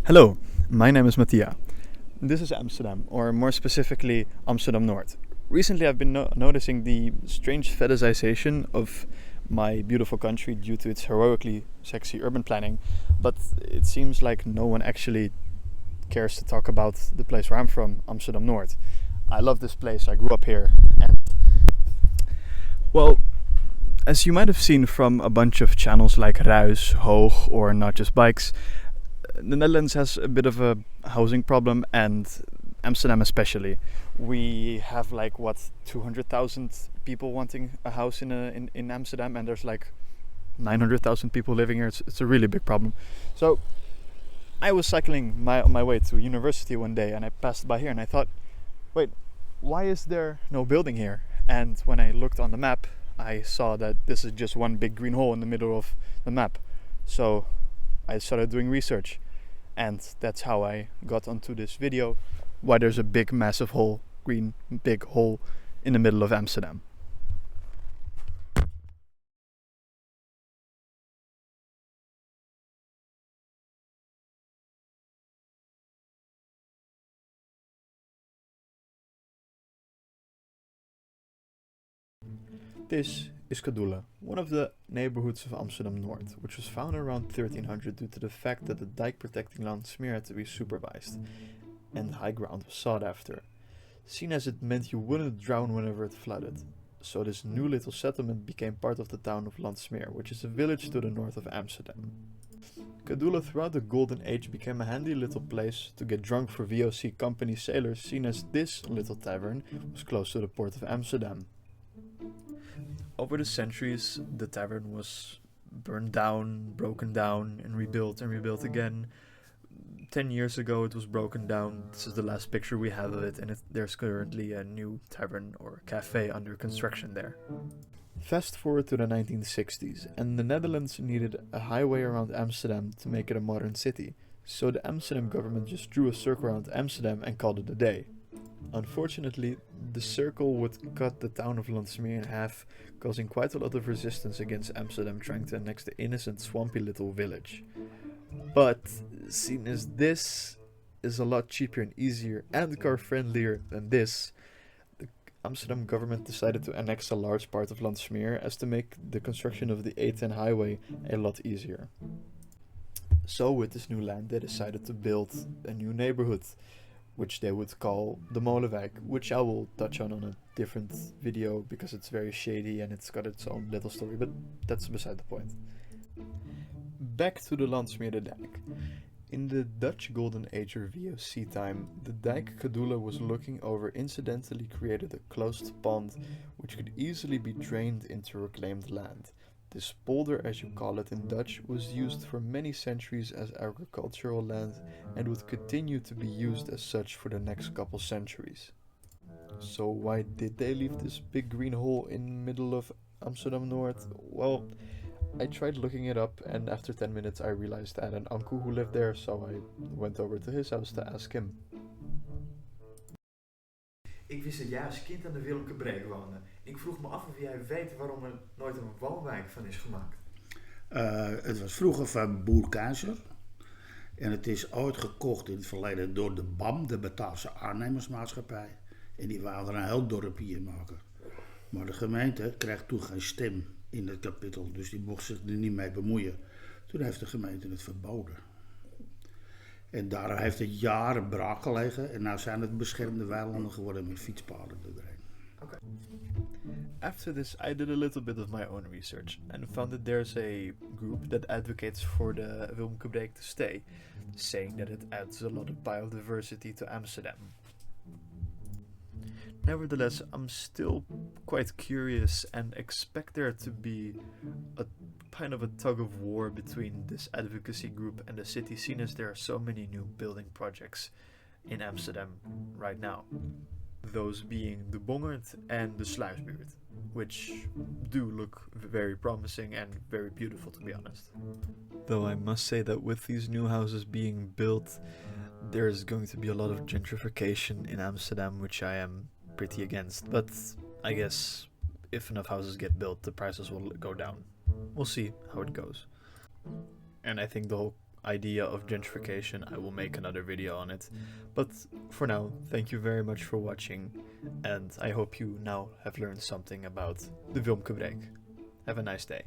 Hello, my name is Mattia. This is Amsterdam, or more specifically, Amsterdam Noord. Recently, I've been noticing the strange fetishization of my beautiful country due to its heroically sexy urban planning, but it seems like no one actually cares to talk about the place where I'm from, Amsterdam Noord. I love this place, I grew up here, and well, as you might have seen from a bunch of channels like Ruis, Hoog, or Not Just Bikes, the Netherlands has a bit of a housing problem, and Amsterdam especially. We have 200,000 people wanting a house in Amsterdam, and there's 900,000 people living here. It's a really big problem. So I was cycling on my way to university one day, and I passed by here, and I thought, wait, why is there no building here? And when I looked on the map, I saw that this is just one big green hole in the middle of the map. So I started doing research, and that's how I got onto this video, why there's a big massive hole, green big hole in the middle of Amsterdam. This is Kadula, one of the neighborhoods of Amsterdam North, which was founded around 1300 due to the fact that the dike protecting Landsmeer had to be supervised, and high ground was sought after, seen as it meant you wouldn't drown whenever it flooded. So this new little settlement became part of the town of Landsmeer, which is a village to the north of Amsterdam. Kadula throughout the Golden Age became a handy little place to get drunk for VOC company sailors, seen as this little tavern was close to the port of Amsterdam. Over the centuries, the tavern was burned down, broken down, and rebuilt again. 10 years ago it was broken down. This is the last picture we have of it, and there's currently a new tavern or cafe under construction there. Fast forward to the 1960s, and the Netherlands needed a highway around Amsterdam to make it a modern city, so the Amsterdam government just drew a circle around Amsterdam and called it a day. Unfortunately, the circle would cut the town of Landsmeer in half, causing quite a lot of resistance against Amsterdam trying to annex the innocent, swampy little village. But, seeing as this is a lot cheaper and easier and car friendlier than this, the Amsterdam government decided to annex a large part of Landsmeer as to make the construction of the A10 highway a lot easier. So with this new land they decided to build a new neighborhood, which they would call the Molenwijk, which I will touch on a different video because it's very shady and it's got its own little story, but that's beside the point. Back to the Landsmeer the dike. In the Dutch Golden Age or VOC time, the dike Kadula was looking over incidentally created a closed pond which could easily be drained into reclaimed land. This polder, as you call it in Dutch, was used for many centuries as agricultural land and would continue to be used as such for the next couple centuries. So why did they leave this big green hole in the middle of Amsterdam North? Well, I tried looking it up, and after 10 minutes I realized I had an uncle who lived there, so I went over to his house to ask him. Ik wist dat jij als kind aan de Wilmkebreek woonde. Ik vroeg me af of jij weet waarom er nooit een woonwijk van is gemaakt. Het was vroeger van boer Keizer. En het is ooit gekocht in het verleden door de BAM, de Bataafse Aannemersmaatschappij. En die wilden er een heel dorpje in maken. Maar de gemeente kreeg toen geen stem in het kapittel, dus die mocht zich er niet mee bemoeien. Toen heeft de gemeente het verboden. En daar heeft het jaren braak gelegen en nu zijn het beschermde weilanden geworden met fietspaden erheen. Okay. After this, I did a little bit of my own research and found that there's a group that advocates for the wilmkebreek to stay, saying that it adds a lot of biodiversity to Amsterdam. Nevertheless, I'm still quite curious and expect there to be a kind of a tug of war between this advocacy group and the city, seen as there are so many new building projects in Amsterdam right now. Those being the Bongert and the Sluisbuurt, which do look very promising and very beautiful, to be honest. Though I must say that with these new houses being built, there's going to be a lot of gentrification in Amsterdam, which I am pretty against, but I guess if enough houses get built, the prices will go down. We'll see how it goes. And I think the whole idea of gentrification, I will make another video on it. But for now, thank you very much for watching, and I hope you now have learned something about the Wilmkerbreek. Have a nice day.